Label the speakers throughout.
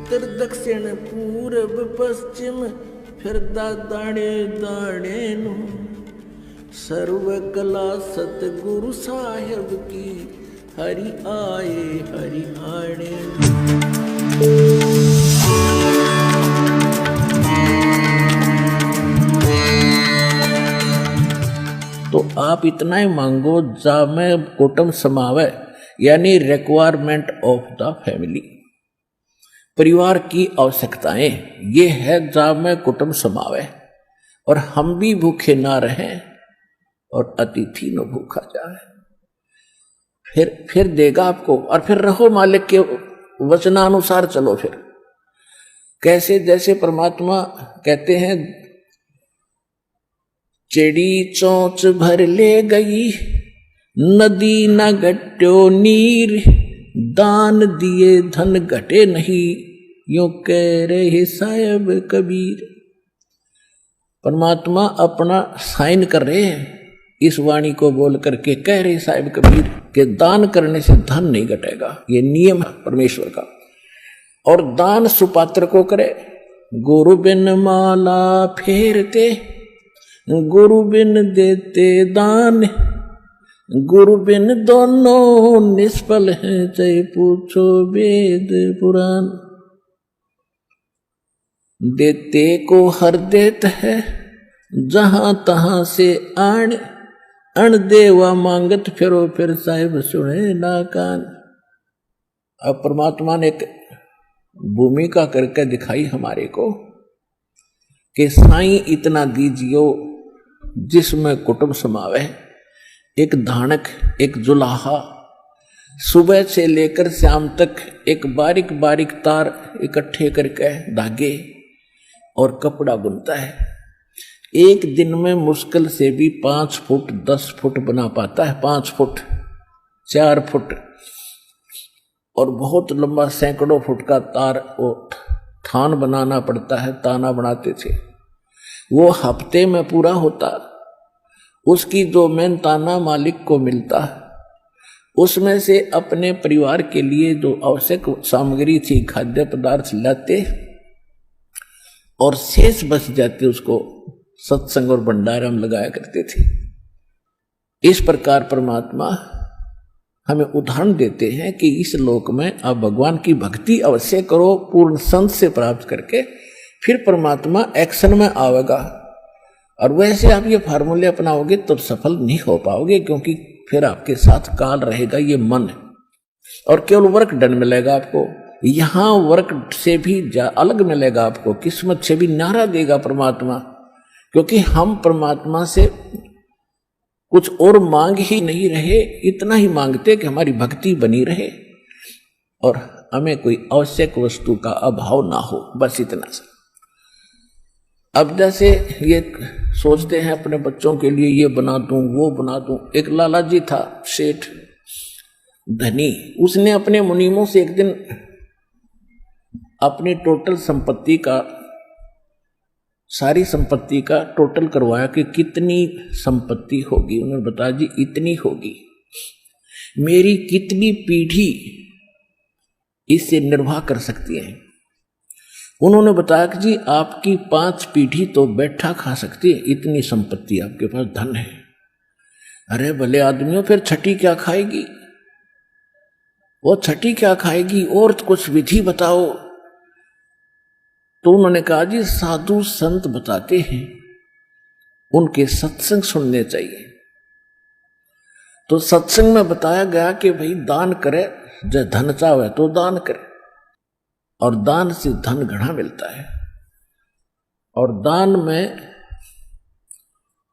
Speaker 1: उत्तर दक्षिण पूरब पश्चिम फिरदा दाणे दाणे नु सर्व कला सतगुरु साहेब की हरि आए हरि आणे। तो आप इतना ही मांगो जा में कुटुंब समावे, यानी रिक्वायरमेंट ऑफ द फैमिली, परिवार की आवश्यकताएं ये है जा में कुटुंब समावे, और हम भी भूखे ना रहें और अतिथि न भूखा जाए। फिर देगा आपको, और फिर रहो मालिक के वचनानुसार चलो। फिर कैसे, जैसे परमात्मा कहते हैं चिड़ी चोंच भर ले गई नदी न घट्यो नीर, दान दिए धन घटे नहीं, यूं कह रहे साहिब कबीर। परमात्मा अपना साइन कर रहे हैं इस वाणी को बोल करके, कह रहे साहिब कबीर कि दान करने से धन नहीं घटेगा, ये नियम है परमेश्वर का। और दान सुपात्र को करे, गुरु बिन माला फेरते, गुरु बिन देते दान, गुरु बिन दोनों निष्फल हैं, चाहे पूछो वेद पुराण। देते को हर देत है जहां तहां से आण, अण देवा मांगत फिरो फिर साहिब सुने ना कान। अब परमात्मा ने एक भूमिका करके दिखाई हमारे को कि साईं इतना दीजियो जिसमें कुटुंब समावे। एक धानक, एक जुलाहा सुबह से लेकर शाम तक एक बारीक बारीक तार इकट्ठे करके धागे और कपड़ा बुनता है। एक दिन में मुश्किल से भी 5 फुट 10 फुट बना पाता है, 5 फुट 4 फुट, और बहुत लंबा सैकड़ों फुट का तार वो थान बनाना पड़ता है। ताना बनाते थे, वो हफ्ते में पूरा होता। उसकी जो मेन ताना मालिक को मिलता, उसमें से अपने परिवार के लिए जो आवश्यक सामग्री थी, खाद्य पदार्थ लाते, और शेष बच जाते उसको सत्संग और भंडारा में लगाया करते थे। इस प्रकार परमात्मा हमें उदाहरण देते हैं कि इस लोक में आप भगवान की भक्ति अवश्य करो, पूर्ण संत से प्राप्त करके, फिर परमात्मा एक्शन में आवेगा। और वैसे आप ये फार्मूले अपनाओगे तो सफल नहीं हो पाओगे, क्योंकि फिर आपके साथ काल रहेगा, ये मन, और केवल वर्क डन मिलेगा आपको। यहां वर्क से भी अलग मिलेगा आपको, किस्मत से भी नारा देगा परमात्मा, क्योंकि हम परमात्मा से कुछ और मांग ही नहीं रहे, इतना ही मांगते कि हमारी भक्ति बनी रहे और हमें कोई आवश्यक वस्तु का अभाव ना हो, बस इतना सा। अब जैसे ये सोचते हैं अपने बच्चों के लिए ये बना दूं वो बना दूं। एक लाला जी था सेठ धनी, उसने अपने मुनीमों से एक दिन अपनी टोटल संपत्ति का, सारी संपत्ति का टोटल करवाया कि कितनी संपत्ति होगी। उन्होंने बताया जी इतनी होगी, मेरी कितनी पीढ़ी इससे निर्वाह कर सकती है। उन्होंने बताया कि जी आपकी 5 पीढ़ी तो बैठा खा सकती है, इतनी संपत्ति आपके पास, धन है। अरे भले आदमियों, फिर छठी क्या खाएगी? वो छठी क्या खाएगी? और कुछ विधि बताओ। तो उन्होंने कहा जी साधु संत बताते हैं, उनके सत्संग सुनने चाहिए। तो सत्संग में बताया गया कि भाई दान करे, जब धन चाहे तो दान करे, और दान से धन घना मिलता है। और दान में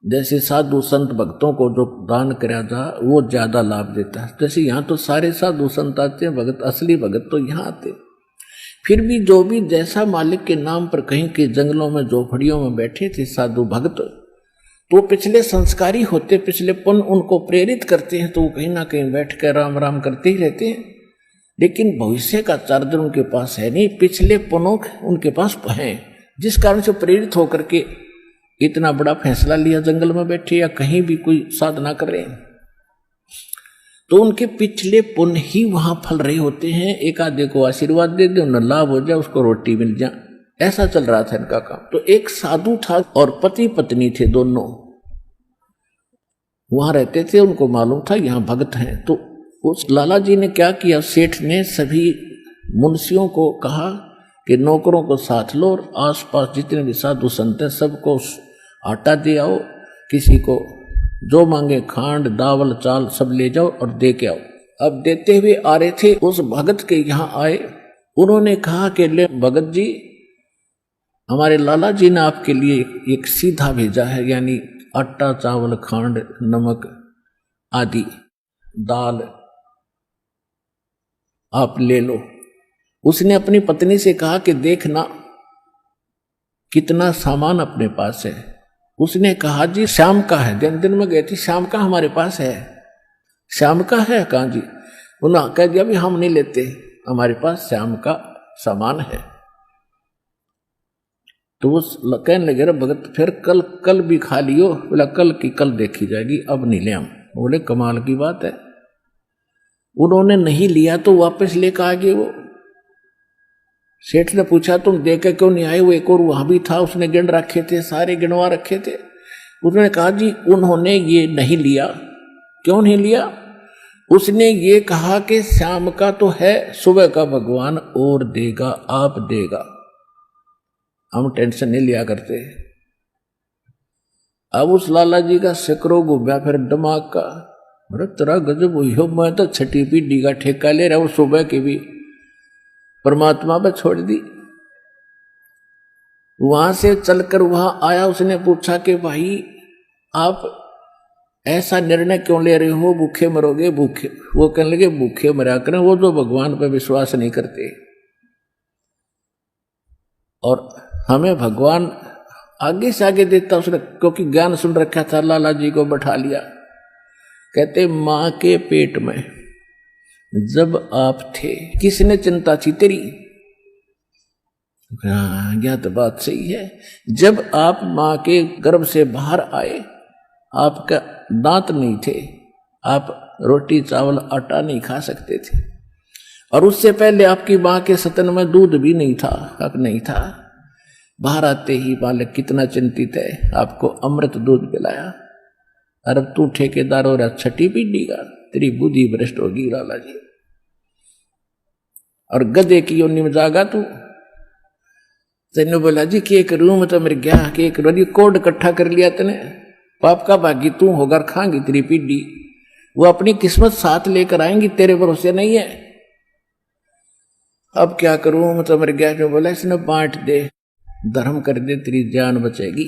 Speaker 1: जैसे साधु संत भक्तों को जो दान करा जा वो ज्यादा लाभ देता है। जैसे यहाँ तो सारे साधु संत आते हैं, भगत, असली भगत तो यहाँ आते। फिर भी जो भी जैसा मालिक के नाम पर कहीं के जंगलों में झोपड़ियों में बैठे थे साधु भक्त, तो पिछले संस्कारी होते, पिछले पुण्य उनको प्रेरित करते हैं, तो वो कहीं ना कहीं बैठ कर राम राम करते ही रहते हैं। लेकिन भविष्य का चार्जर उनके पास है नहीं, पिछले पुण्यों उनके पास हैं, जिस कारण से प्रेरित होकर के इतना बड़ा फैसला लिया, जंगल में बैठे या कहीं भी कोई साधना कर रहे हैं। तो उनके पिछले पुण्य ही वहां फल रहे होते हैं। एक आधे को आशीर्वाद दे दे, उन्हें लाभ हो जाए, उसको रोटी मिल जाए, ऐसा चल रहा था इनका काम। तो एक साधु था और पति पत्नी थे, दोनों वहां रहते थे। उनको मालूम था यहाँ भक्त हैं। तो उस लाला जी ने क्या किया, सेठ ने सभी मुंशियों को कहा कि नौकरों को साथ लो और आसपास जितने भी साधु संत हैं सबको आटा दे आओ, किसी को जो मांगे खांड दावल चाल सब ले जाओ और दे के आओ। अब देते हुए आ रहे थे, उस भगत के यहाँ आए। उन्होंने कहा कि ले भगत जी, हमारे लाला जी ने आपके लिए एक सीधा भेजा है, यानी आटा चावल खांड नमक आदि दाल आप ले लो। उसने अपनी पत्नी से कहा कि देखना कितना सामान अपने पास है। उसने कहा जी शाम का है, दिन में गई थी, शाम का हमारे पास है। शाम का है, कहा जी। उन्होंने कह दिया भी हम नहीं लेते, हमारे पास शाम का सामान है। तो वो कहने लगे रे भगत फिर कल भी खा लियो। बोला कल की कल देखी जाएगी, अब नहीं ले हम। बोले कमाल की बात है। उन्होंने नहीं लिया तो वापस लेकर आ गए। वो सेठ ने पूछा तुम दे के क्यों नहीं आए? वो एक और वहां भी था, उसने गिन रखे थे, सारे गिनवा रखे थे। उन्होंने कहा जी उन्होंने ये नहीं लिया। क्यों नहीं लिया? उसने ये कहा कि शाम का तो है, सुबह का भगवान और देगा, आप देगा, हम टेंशन नहीं लिया करते। अब उस लाला जी का सिकरो घूमया फिर दिमाग का, अरे तेरा गजब हुई हो, मैं तो छठी पीढ़ी का ठेका ले रहा हूं, सुबह की भी परमात्मा पे छोड़ दी। वहां से चलकर वहां आया, उसने पूछा कि भाई आप ऐसा निर्णय क्यों ले रहे हो, भूखे मरोगे? भूखे, वो कहने लगे भूखे मरा करें वो जो भगवान पर विश्वास नहीं करते। और हमें भगवान आगे से आगे देता उसने, क्योंकि ज्ञान सुन रखा था। लाला जी को बैठा लिया, कहते मां के पेट में जब आप थे किसने चिंता थी तेरी? हाँ यह तो बात सही है। जब आप मां के गर्भ से बाहर आए, आपका दांत नहीं थे, आप रोटी चावल आटा नहीं खा सकते थे, और उससे पहले आपकी मां के सतन में दूध भी नहीं था, हक नहीं था। बाहर आते ही बालक कितना चिंतित है, आपको अमृत दूध पिलाया। अरे तू ठेकेदार हो रहा छठी पीढ़ी का, तेरी बुद्धि भ्रष्ट होगी लाला जी। और गधे की योनि में जागा तू। तेने बोला जी कि एक रूम तो मेरे गया कि एक रोजी कोड इकट्ठा कर लिया तने, पाप का भागी तू होकर खाएंगी तेरी पीढ़ी। वो अपनी किस्मत साथ लेकर आएंगी, तेरे भरोसे नहीं है। अब क्या करूं, मैं तो मेरे गया जो बोला इसने बांट दे, धर्म कर दे, तेरी जान बचेगी।